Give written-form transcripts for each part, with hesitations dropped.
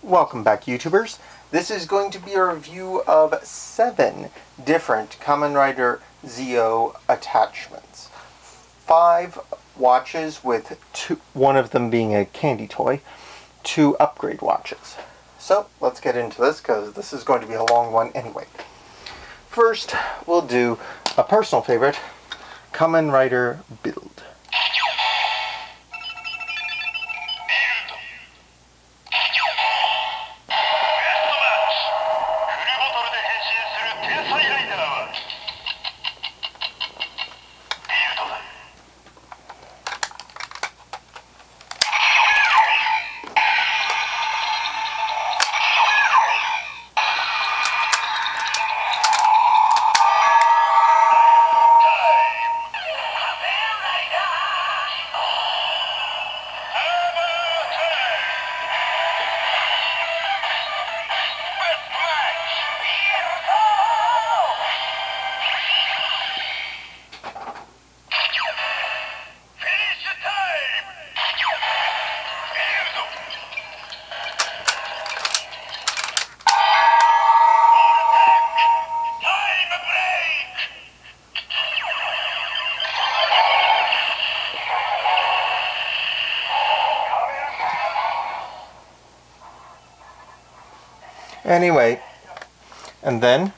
Welcome back, YouTubers. This is going to be a review of 7 different Kamen Rider ZO attachments. 5 watches with one of them being a candy toy, 2 upgrade watches. So let's get into this because this is going to be a long one anyway. First, we'll do a personal favorite, Kamen Rider Build. Anyway, and then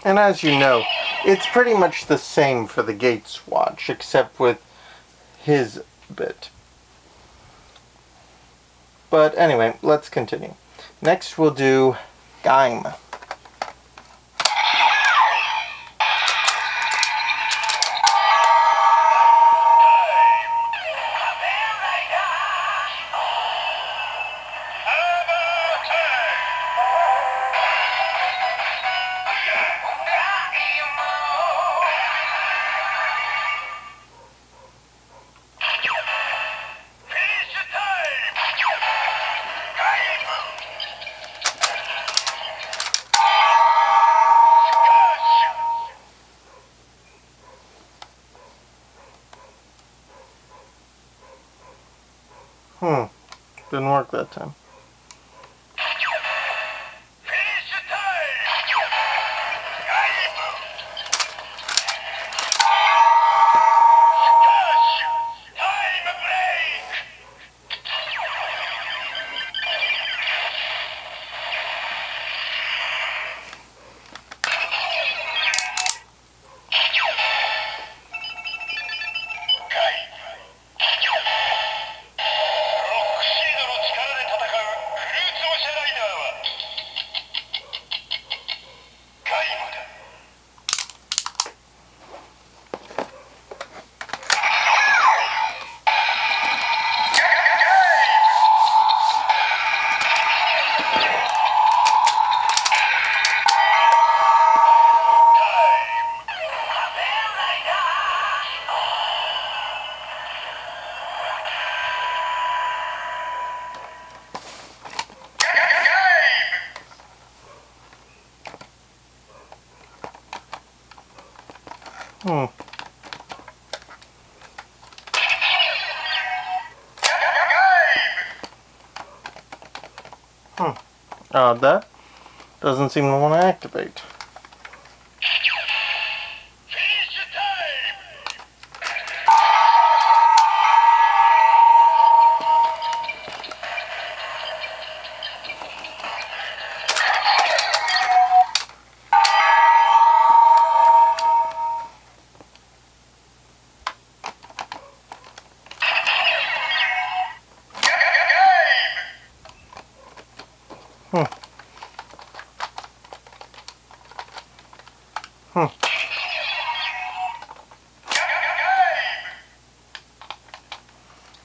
and as you know, it's pretty much the same for the Gates watch, except with his bit. But anyway, let's continue. Next we'll do Gaim. Didn't work that time. That doesn't seem to want to activate.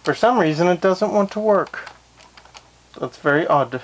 For some reason, it doesn't want to work. That's very odd.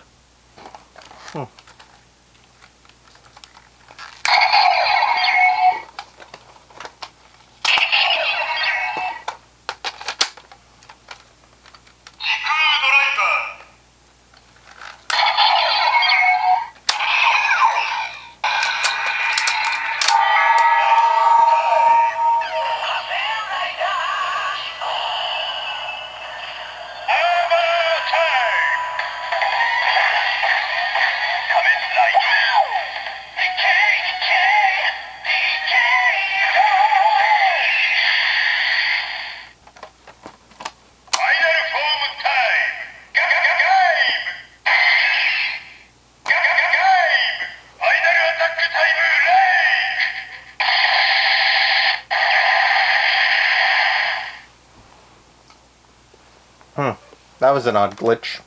That was an odd glitch.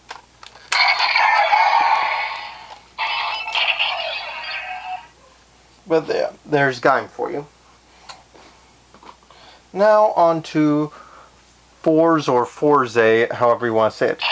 But there's Gaim for you. Now on to Fourze or Fourze, however you want to say it.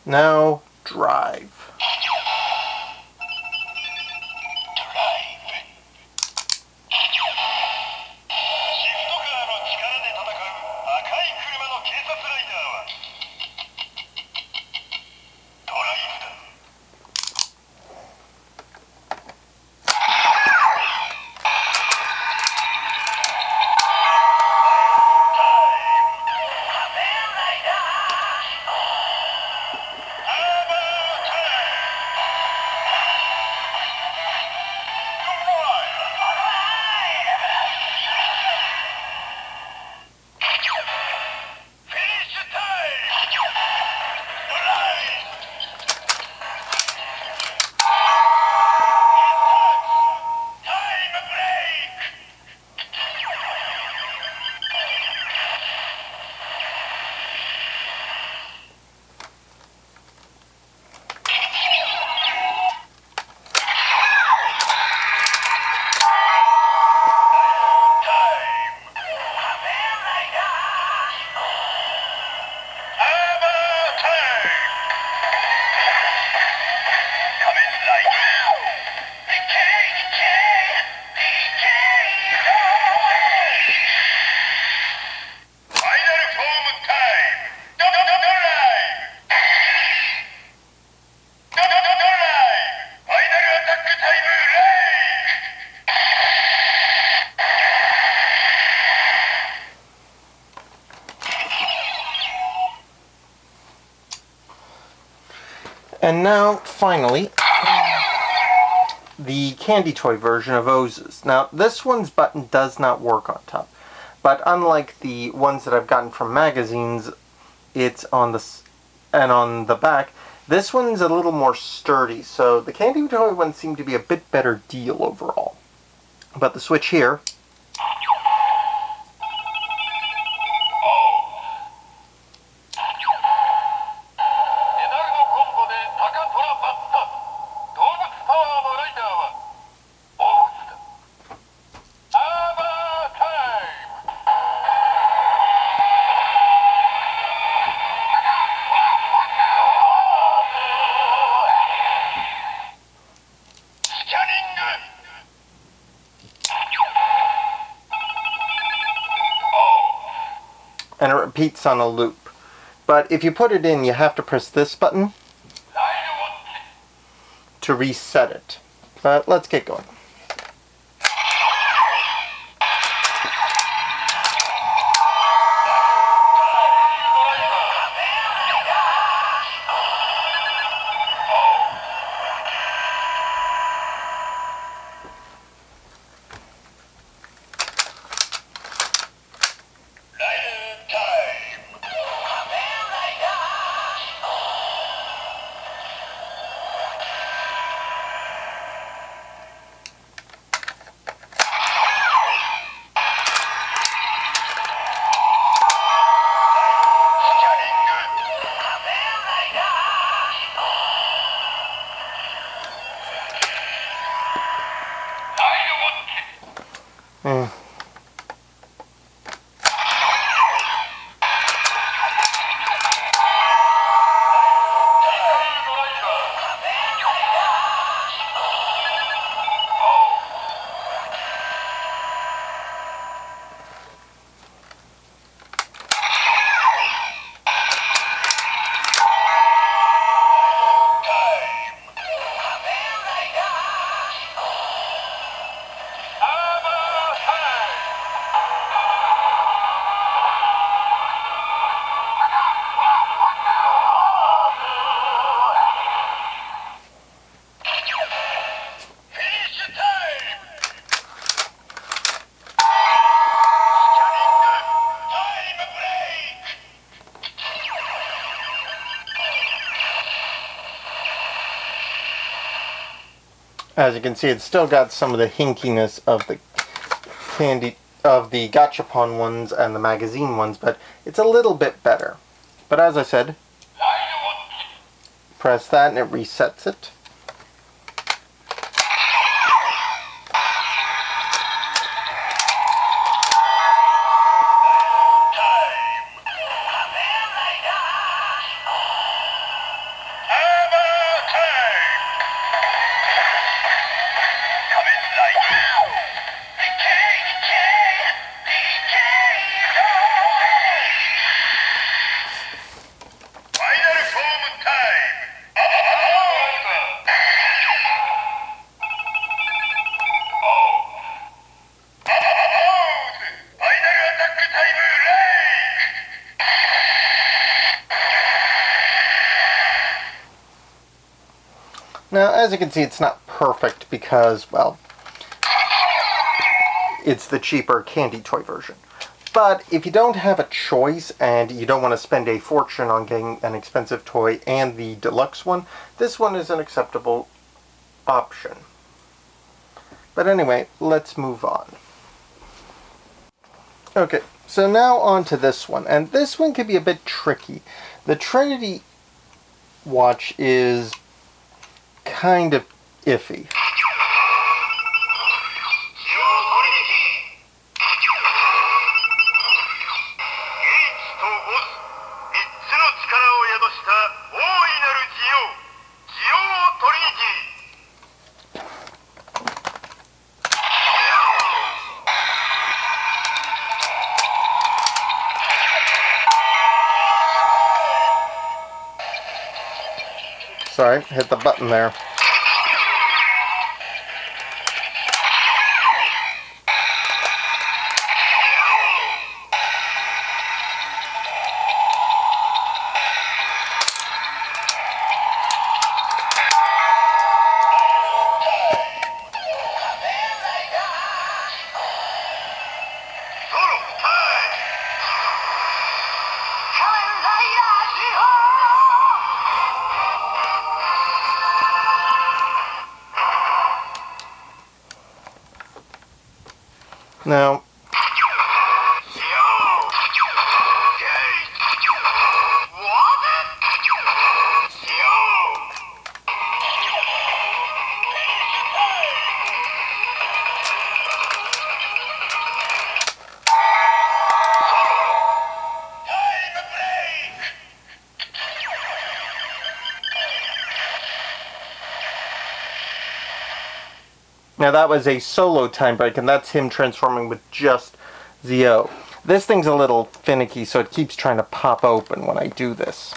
Now, drive. And now, finally, the candy toy version of Fourze's. Now, this one's button does not work on top, but unlike the ones that I've gotten from magazines, it's on the back. This one's a little more sturdy, so the candy toy one seemed to be a bit better deal overall. But the switch here, and it repeats on a loop. But if you put it in, you have to press this button to reset it. But let's get going. As you can see, it's still got some of the hinkiness of the gachapon ones and the magazine ones, but it's a little bit better. But as I said, press that and it resets it. Now, as you can see, it's not perfect because, well, it's the cheaper candy toy version. But if you don't have a choice and you don't want to spend a fortune on getting an expensive toy and the deluxe one, this one is an acceptable option. But anyway, let's move on. Okay, so now on to this one. And this one can be a bit tricky. The Trinity watch is kind of iffy. Sorry, hit the button there. Now, now that was a solo time break, and that's him transforming with just ZO. This thing's a little finicky, so it keeps trying to pop open when I do this.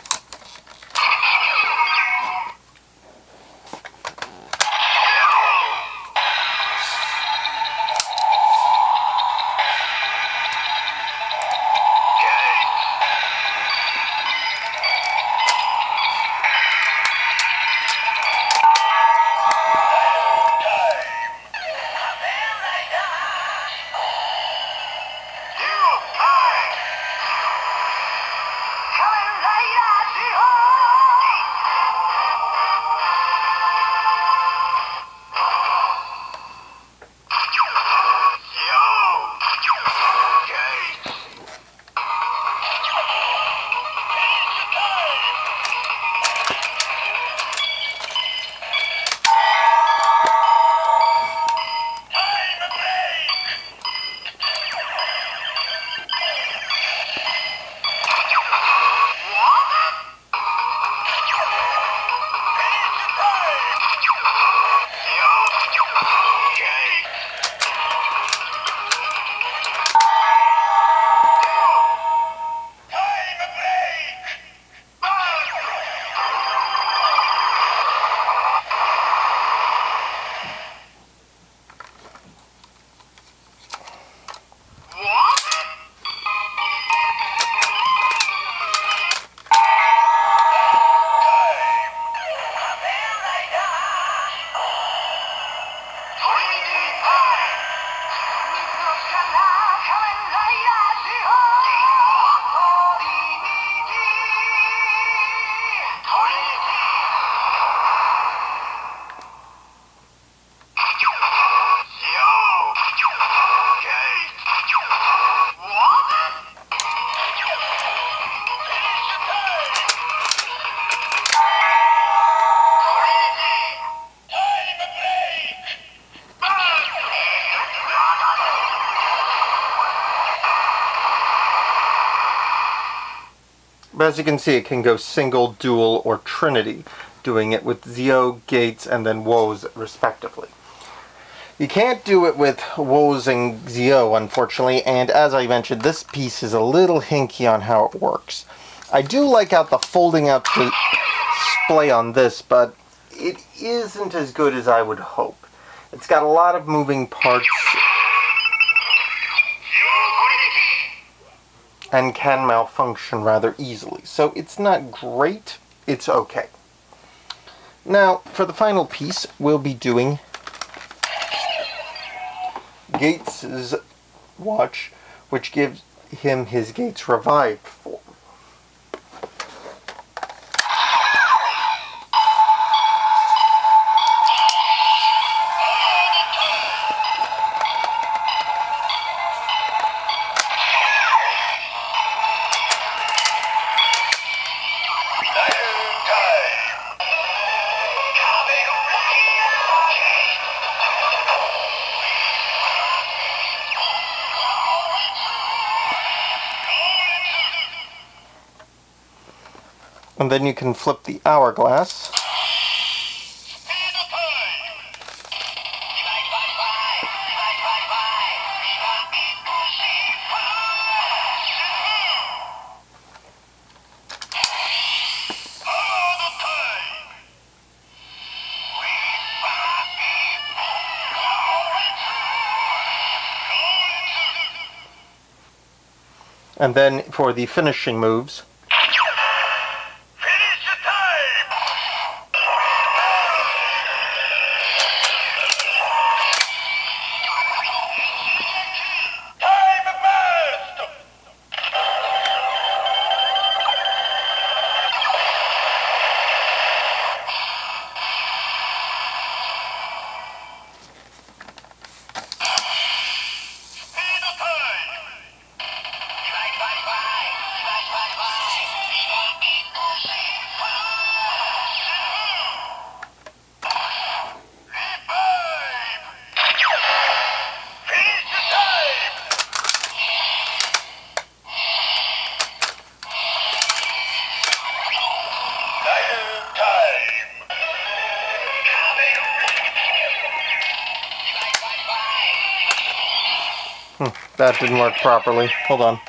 But as you can see, it can go single, dual, or Trinity, doing it with ZO, Gates, and then woes, respectively. You can't do it with woes and ZO, unfortunately, and as I mentioned, this piece is a little hinky on how it works. I do like out the folding out display on this, but it isn't as good as I would hope. It's got a lot of moving parts and can malfunction rather easily. So it's not great, it's okay. Now, for the final piece, we'll be doing Gates' watch, which gives him his Gates revived form. And then you can flip the hourglass. And then for the finishing moves, That didn't work properly. Hold on.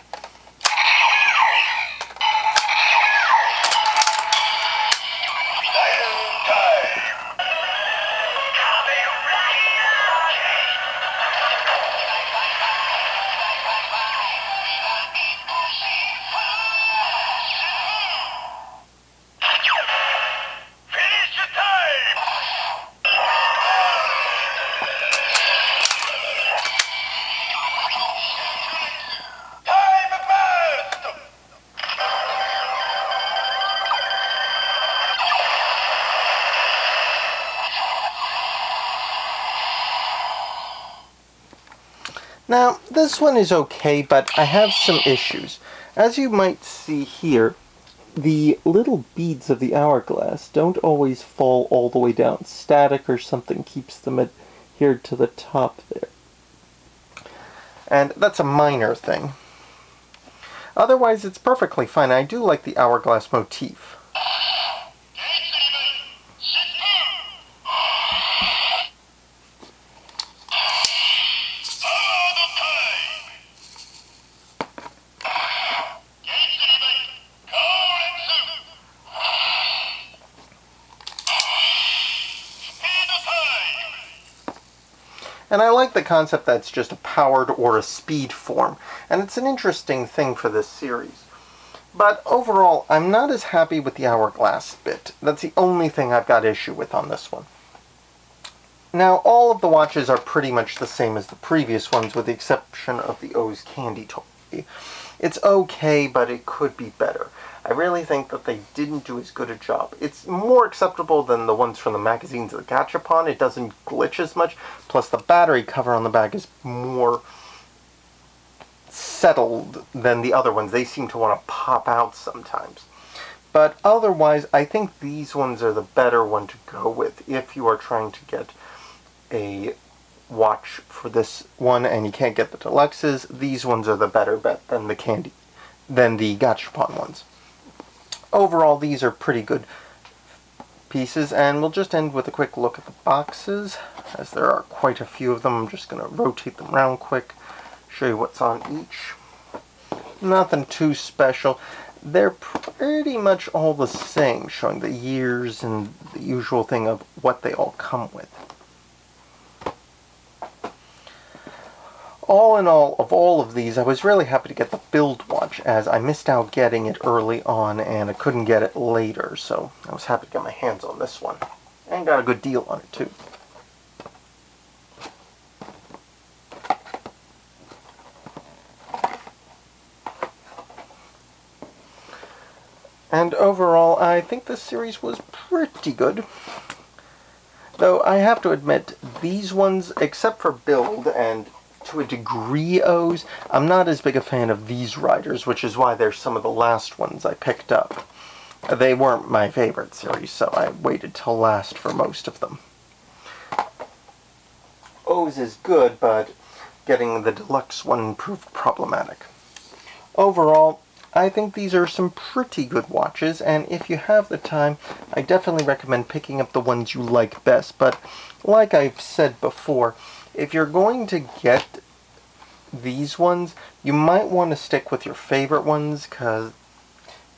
Now, this one is okay, but I have some issues. As you might see here, the little beads of the hourglass don't always fall all the way down. Static or something keeps them adhered to the top there. And that's a minor thing. Otherwise, it's perfectly fine. I do like the hourglass motif. And I like the concept that it's just a powered or a speed form, and it's an interesting thing for this series. But overall, I'm not as happy with the hourglass bit. That's the only thing I've got issue with on this one. Now, all of the watches are pretty much the same as the previous ones, with the exception of the O's candy toy. It's okay, but it could be better. I really think that they didn't do as good a job. It's more acceptable than the ones from the magazines of the Gachapon. It doesn't glitch as much. Plus, the battery cover on the back is more settled than the other ones. They seem to want to pop out sometimes. But otherwise, I think these ones are the better one to go with if you are trying to get a watch for this one and you can't get the deluxes. These ones are the better bet than the Gachapon ones. Overall, these are pretty good pieces, and we'll just end with a quick look at the boxes, as there are quite a few of them. I'm just going to rotate them around quick, show you what's on each. Nothing too special. They're pretty much all the same, showing the years and the usual thing of what they all come with. All in all, of all of these, I was really happy to get the build watch, as I missed out getting it early on and I couldn't get it later, so I was happy to get my hands on this one. And got a good deal on it, too. And overall, I think this series was pretty good. Though I have to admit, these ones, except for build and to a degree O's, I'm not as big a fan of these riders, which is why they're some of the last ones I picked up. They weren't my favorite series, so I waited till last for most of them. O's is good, but getting the deluxe one proved problematic. Overall, I think these are some pretty good watches, and if you have the time, I definitely recommend picking up the ones you like best. But like I've said before, if you're going to get these ones, you might want to stick with your favorite ones, because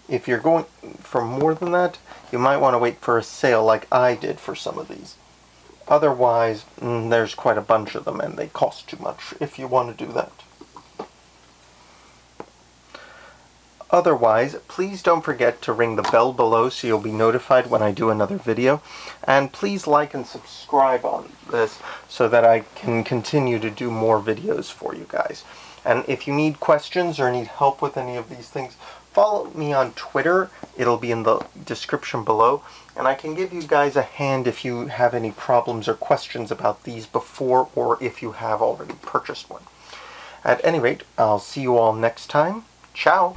if you're going for more than that, you might want to wait for a sale like I did for some of these. Otherwise, there's quite a bunch of them and they cost too much if you want to do that. Otherwise, please don't forget to ring the bell below so you'll be notified when I do another video. And please like and subscribe on this so that I can continue to do more videos for you guys. And if you need questions or need help with any of these things, follow me on Twitter. It'll be in the description below. And I can give you guys a hand if you have any problems or questions about these before, or if you have already purchased one. At any rate, I'll see you all next time. Ciao!